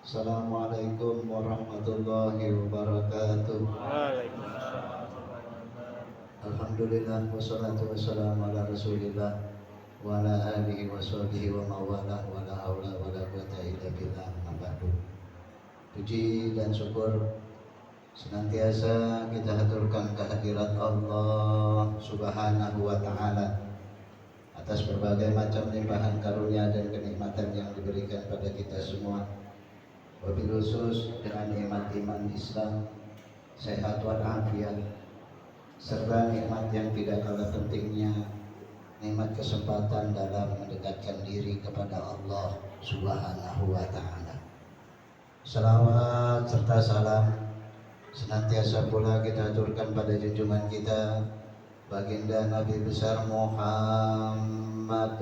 Assalamualaikum warahmatullahi wabarakatuh. Waalaikumsalam. Alhamdulillah wassalatu wassalamu ala Rasulillah wa ala alihi wa sahbihi wa mawalah wa la haula wa la quwata illa billah. Amma ba'du. Puji dan syukur senantiasa kita haturkan kehadirat Allah Subhanahu wa taala atas berbagai macam limpahan karunia dan kenikmatan yang diberikan pada kita semua. Wabil khusus dengan nikmat iman Islam, sehat walafiat, serta nikmat yang tidak kalah pentingnya, nikmat kesempatan dalam mendekatkan diri kepada Allah Subhanahu wa taala. Salawat serta salam senantiasa pula kita aturkan pada junjungan kita baginda Nabi besar Muhammad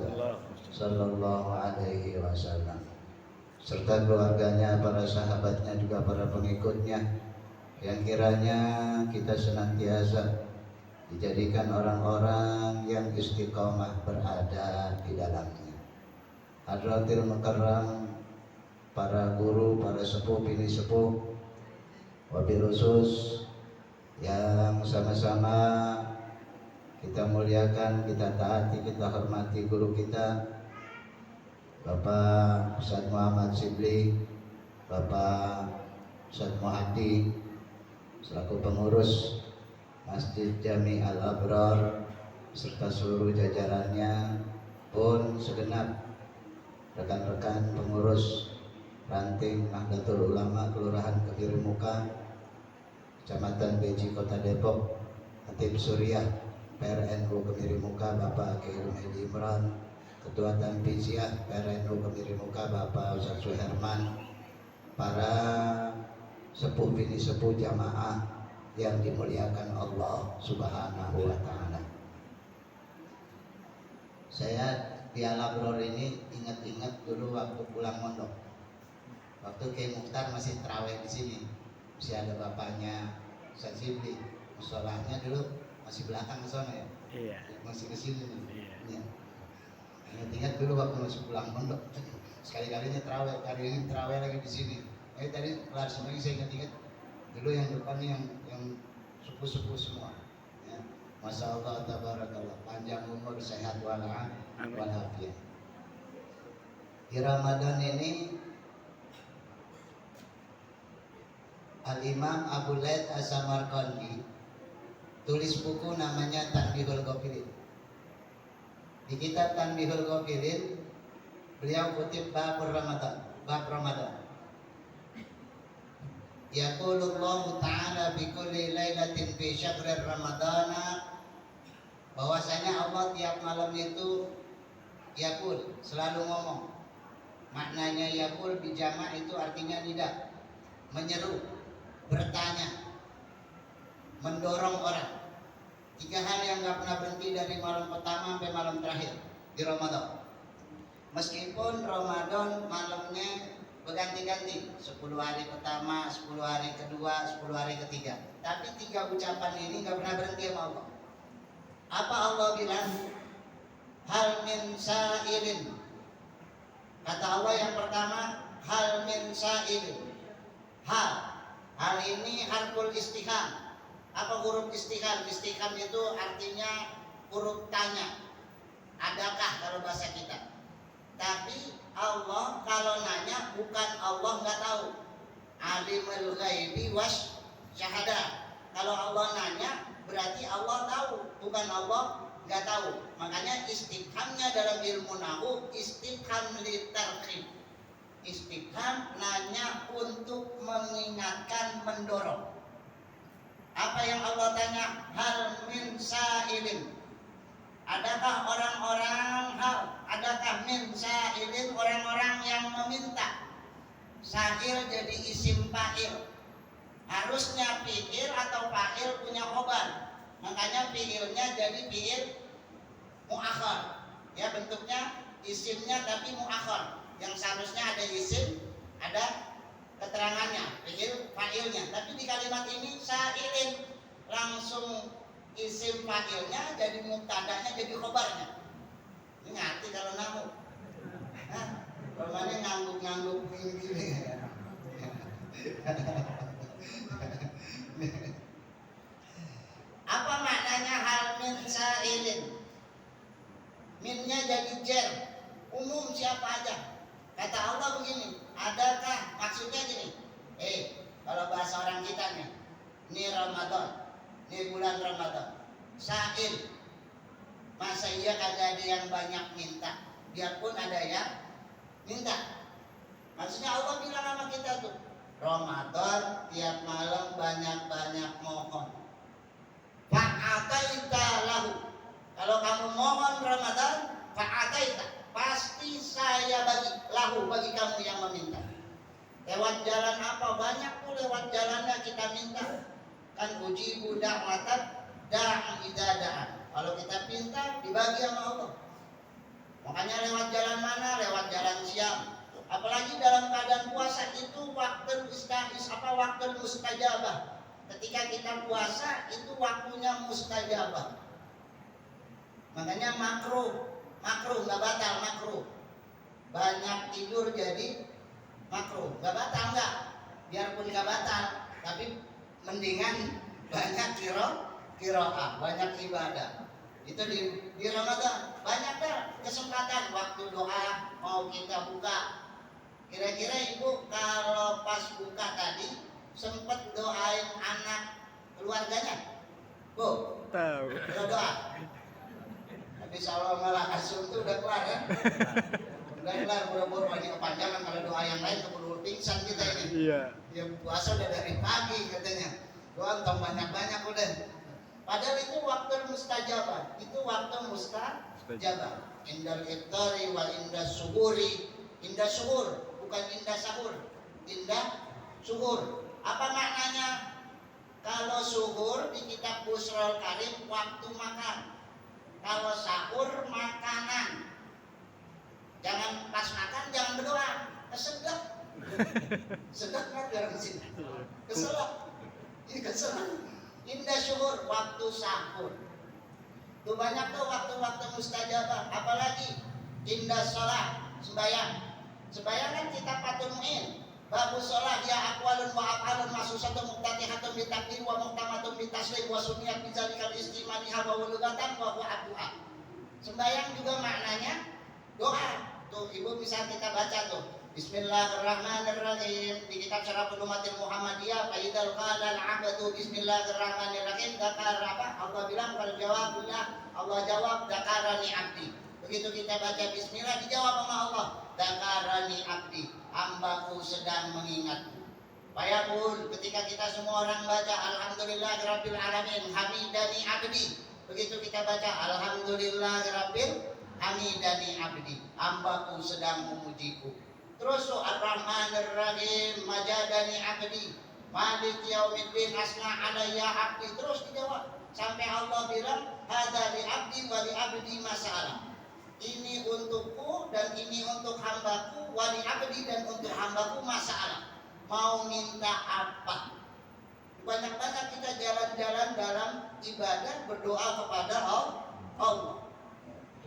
sallallahu alaihi wasallam, serta keluarganya, para sahabatnya, juga para pengikutnya, yang kiranya kita senantiasa dijadikan orang-orang yang istiqomah berada di dalamnya. Hadratil Mukarram, para guru, para sepuh, bini sepuh, wabil khusus yang sama-sama kita muliakan, kita taati, kita hormati guru kita Bapak Ustadz Muhammad Sibli, Bapak Ustadz Muhadi selaku pengurus Masjid Jami Al-Abrar serta seluruh jajarannya, pun segenap rekan-rekan pengurus ranting Nahdlatul Ulama Kelurahan Kebirimuka, Kecamatan Beji, Kota Depok, Khatib Suriah PRNU Kebirimuka Bapak Kiai Rumedi Imran, Ketua Tanfiziyah PRNU Kebirimuka Bapak Ustadz Suherman, para sepuh bini sepuh jamaah yang dimuliakan Allah Subhanahu wa taala. Saya di Al-Abrar ini ingat-ingat dulu waktu pulang mondok. Waktu Kiai Mukhtar masih terawih di sini. Masih ada bapaknya Ustadz Sibli. Musholahnya dulu masih belakang ke sana ya. Iya. Masih ke sini nih. Iya. Ingat dulu waktu masih pulang mondok, sekali-kalinya terawih, hari ini terawih lagi di sini. Tadi kelar semuanya saya ingat-ingat dulu yang depan yang sepuh-sepuh semua. Ya. Masya Allah, tabarakallah, panjang umur, sehat walafiat. Di Ramadan ini Al-Imam Abu Laith As-Samarqandi tulis buku namanya Tanbihul Ghafilin. Di kitab Tanbihul Ghafilin beliau kutip bab Ramadan. Yaqulullahu ta'ala bi kulli lailatin fi syahri ramadana, bahwasanya Allah tiap malam itu yaqul, selalu ngomong. Maknanya yaqul bijama itu artinya nida, menyeru, bertanya, mendorong orang. 3 hal yang gak pernah berhenti dari malam pertama sampai malam terakhir di Ramadan. Meskipun Ramadan malamnya berganti-ganti, 10 hari pertama, 10 hari kedua, 10 hari ketiga, tapi 3 ucapan ini gak pernah berhenti sama Allah. Apa Allah bilang? Hal min sa'ilin. Kata Allah yang pertama, hal min sa'ilin. Hal ini harful istifham. Apa huruf istifham? Istifham itu artinya huruf tanya. Adakah kalau bahasa kita? Tapi Allah kalau nanya, bukan Allah nggak tahu. Alimul ghaibi was syahadah. Kalau Allah nanya berarti Allah tahu, bukan Allah nggak tahu. Makanya istifhamnya dalam ilmu nahwu istifham litarghib. Istifham nanya untuk mengingatkan, mendorong. Apa yang Allah tanya? Hal min sa'ilin. Adakah adakah min sa'ilin, orang-orang yang meminta. Sa'il jadi isim fa'il. Harusnya fi'il atau fa'il punya khobar. Makanya fi'ilnya jadi fi'il mu'akhar. Ya, bentuknya isimnya tapi mu'akhar. Yang seharusnya ada isim, ada keterangannya, fi'il fa'ilnya. Tapi di kalimat ini sa'ilin, langsung isim fa'ilnya jadi mubtada'nya jadi khobarnya. Ini ngerti kalau nahu. Nah, Romanya ngangguk-ngangguk gini-gini. Apa maknanya hal min sa'ilin? Minnya jadi jer, umum siapa aja. Kata Allah begini, adakah maksudnya gini? Kalau bahasa orang kita nih, ini Ramadan, ini bulan Ramadan. Sa'il, masa iya kagak ada yang banyak minta, biarpun ada yang minta. Maksudnya Allah bilang sama kita tuh, Ramadan tiap malam banyak-banyak mohon. Fa'ataita lahu. Kalau kamu mohon Ramadan, fa'ataita, pasti saya bagi lahu, bagi kamu yang meminta. Lewat jalan apa? Banyak tuh lewat jalannya kita minta. Kan uji budak mata da'i idada'an. Kalau kita pinta dibagi sama Allah. Makanya lewat jalan mana? Lewat jalan siang. Apalagi dalam keadaan puasa itu waktu mustajabah. Ketika kita puasa itu waktunya mustajabah. Makanya makruh nggak batal, makruh. Banyak tidur jadi makruh, nggak batal nggak. Biarpun nggak batal, tapi mendingan banyak kiroah, banyak ibadah. Itu di Ramadan banyak dah kesempatan waktu doa mau kita buka. Kira-kira ibu kalau pas buka tadi sempet doain anak keluarganya, Bu? Tahu. Kalau doa. Tapi kalau malah asum itu udah kelar ya. Udah kelar, buru-buru ini kepanjangan kalau doa yang lain keburu pingsan kita ini. Iya. Yang puasa udah dari pagi katanya. Doa entah banyak-banyak udah. Padahal itu waktu mustajabah. Itu waktu mustajabah. Indal iftari wa indah suhuri. Indah suhur, bukan indah sahur. Indah suhur. Apa maknanya? Kalau suhur di kitab Busrul Karim waktu makan. Kalau sahur makanan. Jangan pas makan jangan berdoa. Kesedap. Sedap kan dalam sini. Keselak. Ini keselak. Indah syukur waktu sahur. Tuh banyak tuh waktu-waktu mustajabah. Apalagi indah sholat, sembahyang. Sembahyang kan kita patumuin. Babu sholat ya akwalun wa afalun masusatun muktatihatun bitakbir wa muktamatun bitaslim wa suniyat bizalikal istimaniha wa wulugatan wa hu'adu'a. Sembahyang juga maknanya doa. Tuh ibu bisa kita baca tuh. Bismillahirrahmanirrahim. Di kitab Syarah Ulumatil Muhammadiyah, Faidal qala al-'abdu bismillahirrahmanirrahim. Dakar apa? Allah bilang pada jawabullah. Allah jawab dakarani abdi. Begitu kita baca bismillah dijawab sama Allah. Dakarani abdi. Hambaku sedang mengingatku. Fayaqul, ketika kita semua orang baca alhamdulillahirabbil alamin hamidani abdi. Begitu kita baca alhamdulillahirabbil hamidani abdi. Hambaku sedang memujiku. Terus ar-rahmanir-rahim majadani abdi. Malik yaumiddin asna alayya abdi. Terus dijawab sampai Allah bilang hadza li abdi wa li abdi masalah. Ini untukku dan ini untuk hambaku, wali abdi dan untuk hambaku masalah. Mau minta apa? Banyak-banyak kita jalan-jalan dalam ibadah berdoa kepada Allah.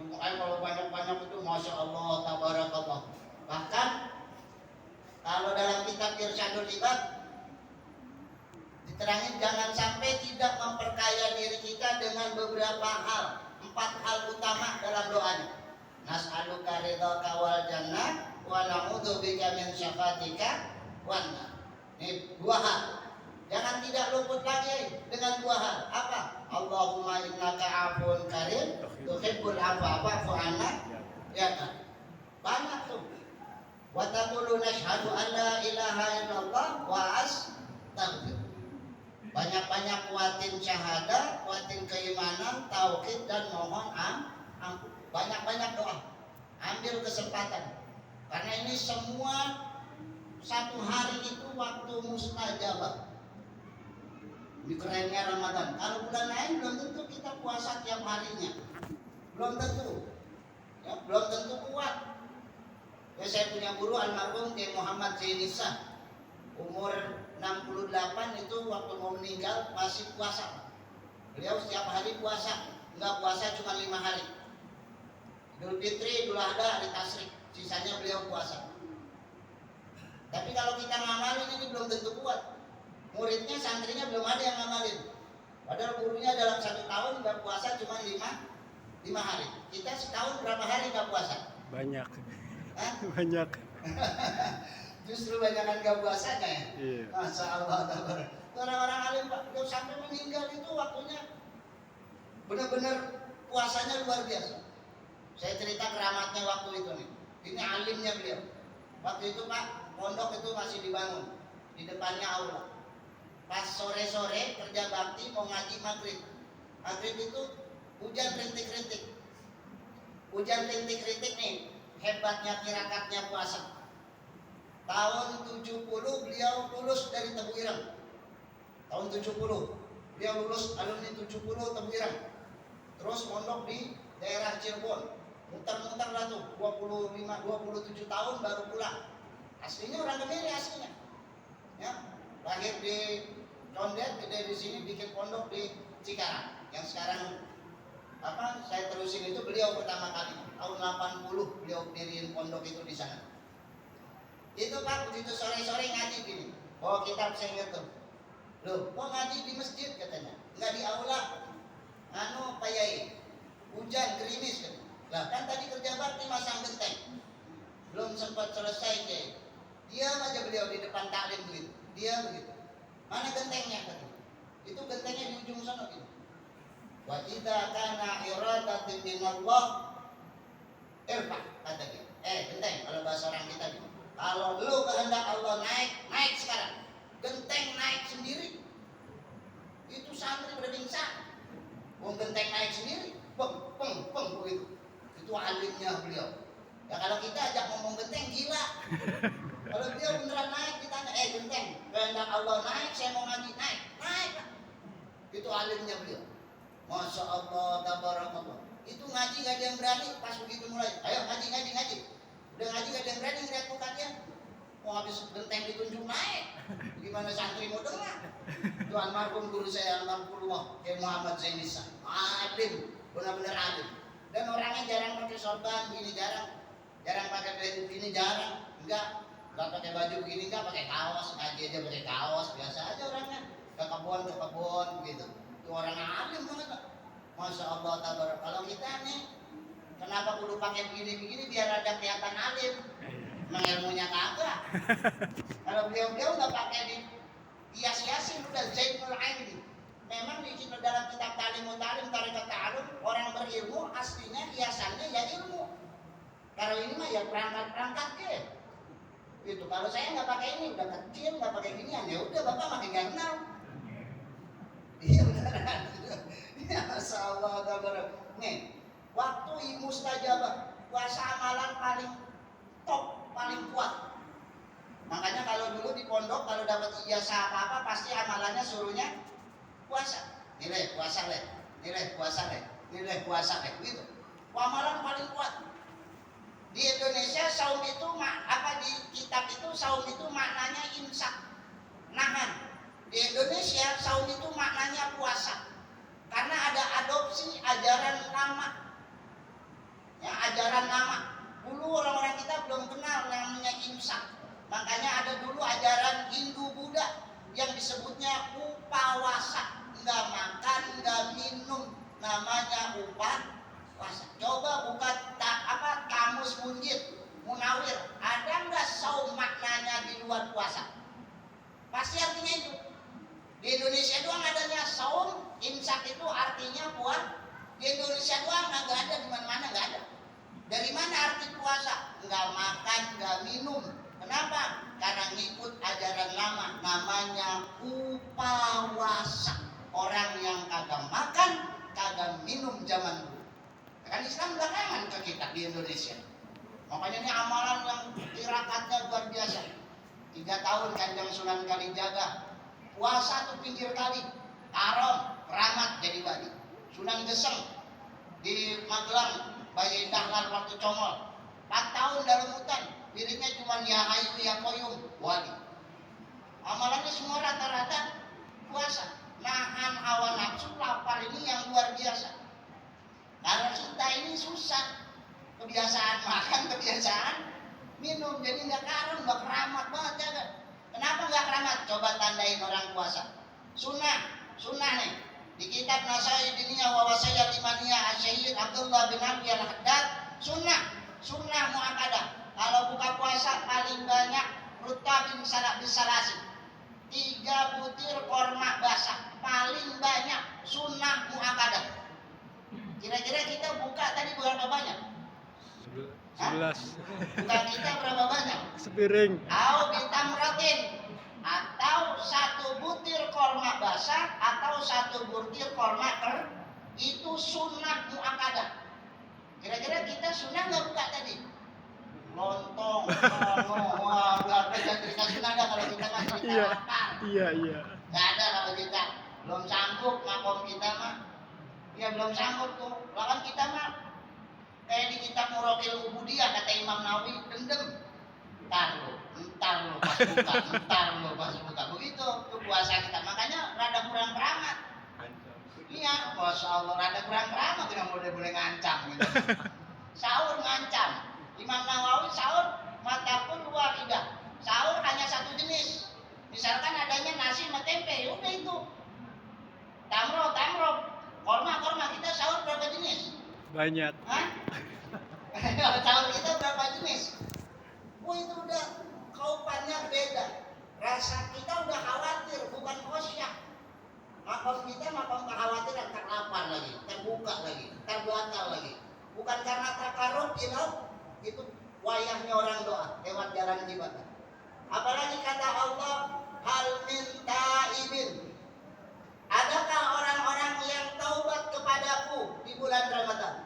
Kalau banyak-banyak itu Masya Allah, Tabarakallah. Bahkan kalau dalam kitab Irsyadul Ibad diterangin jangan sampai tidak memperkaya diri kita dengan beberapa hal. 4 hal utama dalam doanya. Nas'aluka ridhaka wal jannah wa na'udzubika min syafatika wan nar. Ini 2 hal. Jangan tidak luput lagi dengan 2 hal. Apa? Allahumma innaka afun karim tuhibbul afwa fa'fu anna. Ya kan? Banyak tuh. Wa taqulu nashhadu an la ilaha illallah wa astaghfir. Banyak-banyak kuatin syahadat, kuatin keimanan, tauhid dan mohon ampun. Banyak-banyak doa. Ambil kesempatan. Karena ini semua satu hari itu waktu mustajabah. Ini kerennya Ramadan. Kalau bulan lain belum tentu kita puasa tiap harinya. Belum tentu. Ya, belum tentu kuat. Ya, saya punya guru almarhum Kiai Muhammad Zainisa. Umur 68 itu waktu mau meninggal masih puasa. Beliau setiap hari puasa. Enggak puasa cuma 5 hari. Idul Fitri, Idul Adha, hari Tasyrik. Sisanya beliau puasa. Tapi kalau kita ngamalin ini belum tentu kuat. Muridnya, santrinya belum ada yang ngamalin. Padahal gurunya dalam 1 tahun nggak puasa cuma 5 hari. Kita setahun berapa hari nggak puasa? Banyak. Hah? Banyak. Justru banyakan nggak puasanya ya. Iya. Masya Allah. Orang-orang alim Pak, udah sampai meninggal itu waktunya benar-benar puasanya luar biasa. Saya cerita keramatnya waktu itu nih. Ini alimnya beliau. Waktu itu Pak, pondok itu masih dibangun di depannya aula. Pas sore-sore kerja bakti mau ngaji maghrib. Maghrib itu hujan rintik-rintik. Hujan rintik-rintik nih, hebatnya tirakatnya puasa. Tahun 70 beliau lulus dari Tebu Ireng. Tahun 70 beliau lulus alumni 70 Tebu Ireng. Terus mondok di daerah Cirebon. Muter-muter lah tuh 27 tahun baru pulang. Aslinya orang Kemiri aslinya. Ya, lahir di Condet, gede di sini, bikin pondok di Cikarang. Yang sekarang saya terusin itu beliau pertama kali tahun 80 beliau diriin pondok itu di sana. Itu Pak begitu sore-sore ngaji gini. Bawa kitab saya ingat tuh. Loh, kok ngaji di masjid katanya? Enggak di aula. Pak Yai. Hujan gerimis kan. Lah kan tadi kerja bakti masang genteng. Belum sempat selesai Kiai. Diam aja beliau di depan taklim begitu. Dia begitu. Mana gentengnya katanya? Itu gentengnya di ujung sana gitu. Wa idza kana iradatin minallah irfa kata dia. Genteng kalau bahasa orang kita gitu. Kalau lu kehendak Allah naik sekarang. Genteng naik sendiri. Itu santri pada pingsan. Wong genteng naik sendiri. Peng begitu. Itu alimnya beliau. Ya kalau kita ajak ngomong genteng gila. Kalau beliau beneran naik ditanya, genteng, kehendak Allah naik, saya mau ngaji naik. Itu alimnya beliau. Masya Allah, tabarakallah. Itu ngaji gak ada yang berani pas begitu mulai. Ayo ngaji. Udah ngaji gak ada yang berani ngeliat mukanya. Mau habis genteng ditunjuk naik. Gimana santri mau dengar? Itu almarhum guru saya almarhumullah Kiai Muhammad Zainisa. Alim, benar-benar alim. Dan orangnya jarang pakai sorban, gini jarang pakai baju gini jarang. Enggak pakai baju begini, enggak pakai kaos, ngaji aja pakai kaos, biasa aja orangnya. Ke kebun begitu. Itu orang alim banget. Masya Allah tabarak. Kalau kita nih, kenapa kudu pakai begini biar ada kelihatan alim? Emang ilmunya kagak. Kalau beliau nggak pakai di hias-hiasin, udah Zainul Aini. Memang di dalam kitab Ta'lim Tariqat Ta'alum, orang berilmu aslinya hiasannya ya ilmu. Kalau ini mah ya perangkat ke. Gitu. Kalau saya nggak pakai ini, udah kecil nggak pakai ginian, ya udah bapak makin nggak kenal. Iya beneran. Ya Masya Allah, nih waktu mustajabah, puasa amalan paling top, paling kuat. Makanya kalau dulu di pondok kalau dapat ijazah apa pasti amalannya suruhnya puasa. Nilai puasa gitu. Amalan paling kuat. Di Indonesia saum itu di kitab itu saum itu maknanya imsak, nahan. Di Indonesia saum itu maknanya puasa. Karena ada adopsi ajaran lama. Ya, ajaran lama. Dulu orang-orang kita belum kenal namanya imsak. Makanya ada dulu ajaran Hindu Buddha yang disebutnya upawasa. Enggak makan, enggak minum, namanya upawasa. Coba buka kamus Munawir, ada enggak saum maknanya di luar puasa? Pasti artinya itu. Di Indonesia doang adanya saum, imsak itu artinya puasa. Di Indonesia doang enggak ada, di mana-mana enggak ada. Dari mana arti puasa? Enggak makan, enggak minum. Kenapa? Karena ngikut ajaran lama, namanya upawasa. Orang yang kagak makan, kagak minum zaman dulu. Kan Islam belakangan ke kita di Indonesia. Makanya ini amalan yang tirakatnya luar biasa. 3 tahun Kanjeng Sunan Kalijaga puasa tuh pinggir kali, Karom, Keramat jadi wali. Sunan Geseng di Magelang, Bayi Dahlan waktu Congol, 4 tahun dalam hutan, wiridnya cuma ya hayu ya koyum, wali. Amalannya semua rata-rata puasa. Nahan hawa nafsu lapar ini yang luar biasa. Kalau kita ini susah, kebiasaan makan, kebiasaan minum, jadi nggak karam, nggak keramat banget ya kan? Kenapa nggak keramat? Coba tandain orang puasa. Sunnah nih. Di kitab Nasai Diniyah wa Wasiyat Imaniyah Asy-Syaikh Abdullah bin Abi Al-Haddad, sunnah muakkadah. Kalau buka puasa paling banyak rutabin bisalasi. 3 butir korma basah, paling banyak sunnah muakkadah. Kira-kira kita buka tadi berapa banyak? 11. Buka kita berapa banyak? Sepiring. Au bitamratin, atau 1 butir korma basah atau 1 butir korma ker, itu sunnah muakkadah. Kira-kira kita sunnah nggak buka tadi? Lontong, wah, nggak ada cerita sunnah dah kalau kita masih cerita lapar. Iya. Nggak ada kalau kita belum sanggup makom kita mah. Ya belum sanggup tuh. Lawan kita mah kayak di kitab Muraqil Ubudiyah kata Imam Nawawi, dendem. Entar lo pas buka. Begitu tuh puasa kita. Makanya rada kurang keramat. Iya, Masya Allah, rada kurang keramat nggak boleh ngancam gitu. Sahur ngancam. Imam Nawawi sahur matapun wahidah. Sahur hanya 1 jenis. Misalkan adanya nasi sama tempe, udah itu. Tamro. Korma kita sahur berapa jenis? Banyak. Hah? Sahur kita berapa jenis? Itu udah kaupannya beda. Rasa kita udah khawatir, bukan khosyah. Makom kita makom kekhawatiran, terlapar lagi, terbuka lagi, terbatal lagi. Bukan karena takarrub, itu wayahnya orang doa lewat jalan ibadah. Apalagi kata Allah, hal min taibin. Adakah orang-orang yang taubat kepadaku di bulan Ramadan?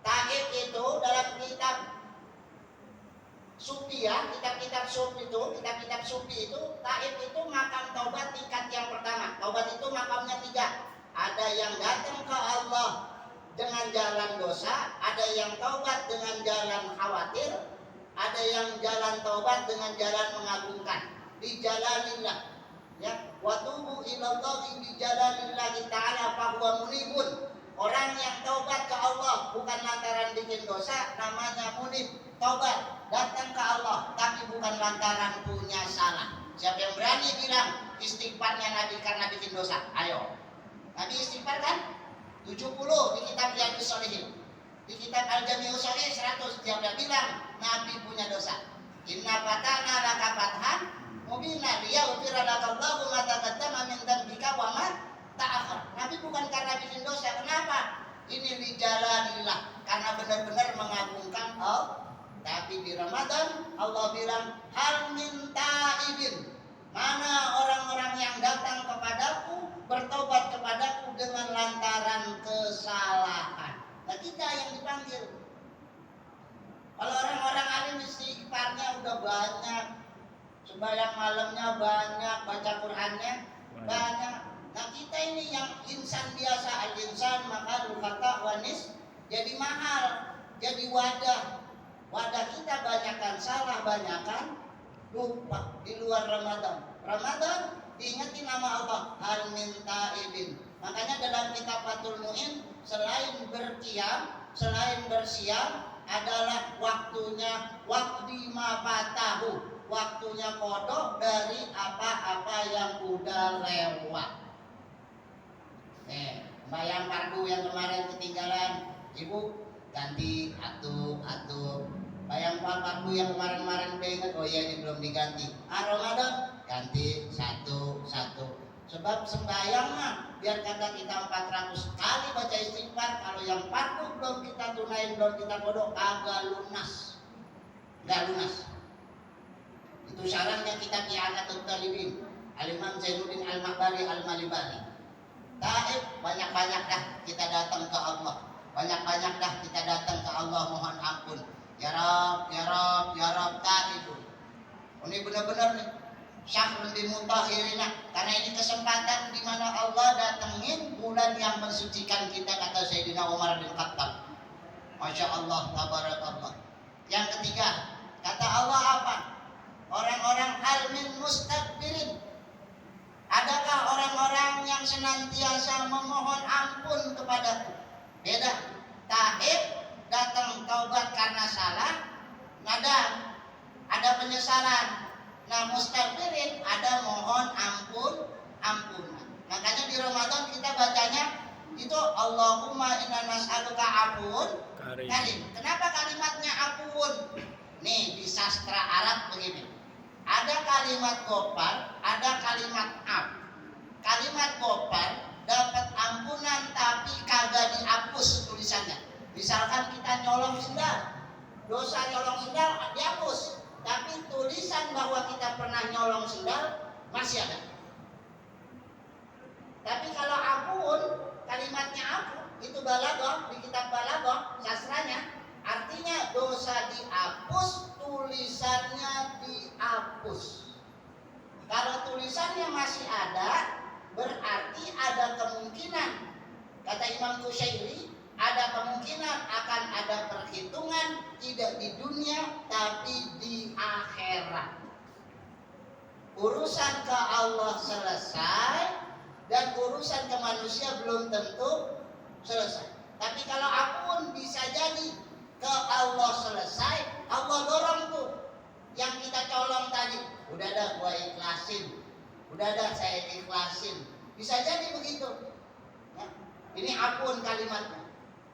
Taib itu dalam kitab Sufi ya, kitab-kitab Sufi itu, taib itu makam taubat tingkat yang pertama. Taubat itu makamnya 3. Ada yang datang ke Allah dengan jalan dosa, ada yang taubat dengan jalan khawatir, ada yang jalan taubat dengan jalan mengagungkan. Di jalanillah. Ya, wa tubu ilallahi bi jalalillahi ta'ala fa huwa munibun. Orang yang taubat ke Allah bukan lantaran bikin dosa, namanya munib, taubat, datang ke Allah, tapi bukan lantaran punya salah. Siapa yang berani bilang istighfarnya Nabi karena bikin dosa? Ayo. Nabi istighfar kan? 70 di kitab Riyadhus Shalihin. Di kitab Al-Jami'us Shahih 100 dia bilang Nabi punya dosa. Inna fatana laka fathan mubina liyaghfira lakallahu ma taqaddama min dzambika wa ma ta'akhkhar. Nabi bukan karena bikin dosa. Kenapa? Ini li jalanillah, karena benar-benar mengagungkan Allah. Tapi di Ramadan Allah bilang hal min taibin. Mana orang-orang yang datang kepadaku, bertobat kepadaku dengan lantaran kesalahan. Nah kita yang dipanggil. Kalau orang-orang alim istighfarnya udah banyak, sembahyang malamnya banyak, baca Qur'annya banyak. Nah kita ini yang insan biasa, al-insan maka kata wanis, jadi mahal, jadi wadah kita banyakkan salah, banyakkan lupa. Di luar Ramadan diingetin nama Allah, hal min taibin. Makanya dalam kitab Fathul Mu'in, selain berqiyam, selain bersiam, adalah waktunya waqdi ma fatahu, waktunya qada dari apa-apa yang udah lewat. Bayang fardu yang kemarin ketinggalan, ibu ganti atuh. Bayang fardu yang kemarin udah ingat, oh iya ini belum diganti. Ramadan ganti satu. Sebab sembahyang mah biar kata kita 400 kali baca istighfar, kalau yang fardu belum kita tunain, belum kita kodok, kagak lunas. Enggak lunas. Itu syaratnya kita I'anatul Talibin, Al-Imam Zainuddin Al-Mahbari Al-Malibari. Taib, banyak-banyak dah kita datang ke Allah. Banyak-banyak dah kita datang ke Allah mohon ampun. Ya Rab, taibun. Ini benar-benar nih syahrul limutahhirina, karena ini kesempatan di mana Allah datengin bulan yang mensucikan kita, kata Sayyidina Umar bin Khattab. Masya Allah, tabarakallah. Yang ketiga, kata Allah apa? Orang-orang hal min mustakbirin. Adakah orang-orang yang senantiasa memohon ampun kepadaku? Beda. Taib datang taubat karena salah, nadam ada penyesalan. Nah, mustaghfirin ada mohon ampunan. Makanya di Ramadan kita bacanya itu Allahumma inna nas'aluka afun karim. Kenapa kalimatnya afun? Nih di sastra Arab begini. Ada kalimat gopar, ada kalimat af. Kalimat gopar dapat ampunan tapi kagak dihapus tulisannya. Misalkan kita nyolong sendal, dosa nyolong sendal dihapus, tapi tulisan bahwa kita pernah nyolong sendal masih ada. Tapi kalau afun, kalimatnya afun itu balaghah, di kitab balaghah sastranya artinya dosa dihapus, tulisannya dihapus. Kalau tulisannya masih ada, berarti ada kemungkinan, kata Imam Kusyairi, ada kemungkinan akan ada perhitungan tidak di dunia tapi di akhirat. Urusan ke Allah selesai dan urusan ke manusia belum tentu selesai. Tapi kalau apapun bisa jadi ke Allah selesai, Allah dorong tuh yang kita colong tadi. Udah dah gua ikhlasin, udah dah saya ikhlasin. Bisa jadi begitu. Ya. Ini apun kalimatnya.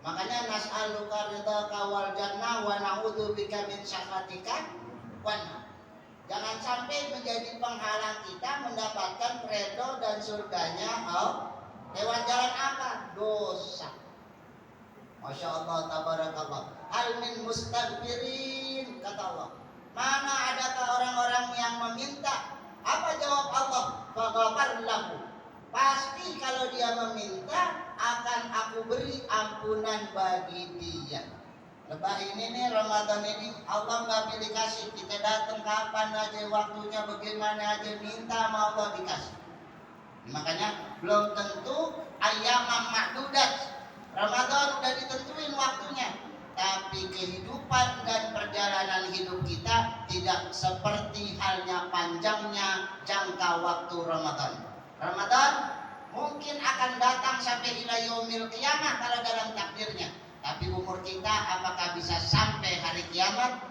Makanya nas'aluka ridhaka wal jannah wa na'udzubika min sakhatika wan nar. Jangan sampai menjadi penghalang kita mendapatkan ridho dan surganya Allah. Lewat jalan apa? Dosa. Masya Allah, tabarakallah. Hal min mustaghfirin, kata Allah. Mana adakah orang-orang yang meminta? Apa jawab Allah? Faghfar lahu. Pasti kalau dia meminta akan aku beri ampunan bagi dia. Lebah ini nih Ramadan ini Allah nggak pilih kasih. Kita datang kapan aja, waktunya bagaimana aja, minta sama Allah dikasih. Makanya belum tentu ayyamam ma'dudat. Ramadan udah ditentuin waktunya, tapi kehidupan dan perjalanan hidup kita tidak seperti halnya panjangnya jangka waktu Ramadan. Ramadan mungkin akan datang sampai ila yaumil qiyamah kalau dalam takdirnya. Tapi umur kita apakah bisa sampai hari kiamat?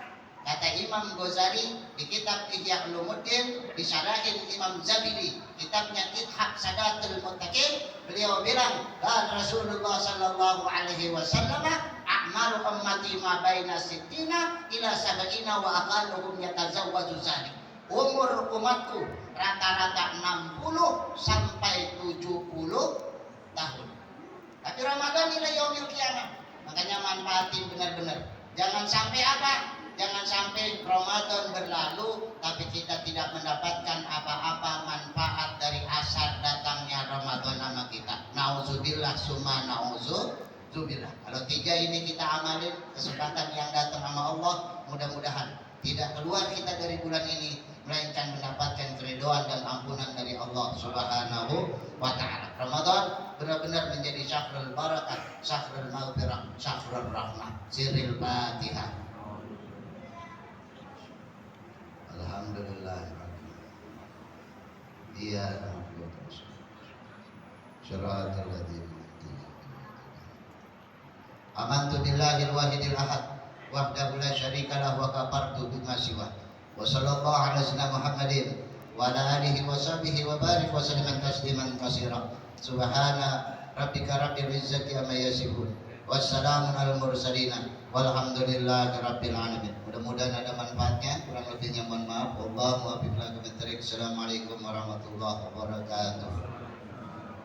Kata Imam Ghazali di kitab Ihya Ulumuddin, disarahin Imam Zabidi, kitabnya Ithaq Sadatul Muttaqin, beliau bilang, dan Rasulullah sallallahu alaihi wasallam, a'maru ummati ma baina sittina ila sab'ina wa aqalluhum yatazawwaju zalik. Umur umatku rata-rata 60 sampai 70 tahun. Tapi Ramadan ila yaumil qiyamah. Makanya manfaatin benar-benar. Jangan sampai apa? Jangan sampai Ramadan berlalu tapi kita tidak mendapatkan apa-apa manfaat dari asar datangnya Ramadan sama kita. Nauzubillah summa nauzubillah. Kalau tiga ini kita amalin, kesempatan yang datang sama Allah, mudah-mudahan tidak keluar kita dari bulan ini melainkan mendapatkan keridhaan dan ampunan dari Allah Subhanahu wa taala. Ramadan benar-benar menjadi syahrul barakah, syahrul maghfirah, syahrul rahmah. Sirril Fatihah. Alhamdulillah. Iya, syaratul ladzina amantu billahil wahidil ahad wahdahu la syarika lahu wa kafartu bima siwa. Wa sallallahu ala sayyidina Muhammadin wa ala alihi wa sahbihi wa barik wa sallim tasliman katsira. Subhana rabbika rabbil izzati amma yasifun. Wassalamun alal mursalin walhamdulillahi rabbil alamin. Mudah-mudahan ada manfaatnya, kurang lebihnya mohon maaf. Wallahu a'lam bishawab. Assalamualaikum warahmatullahi wabarakatuh.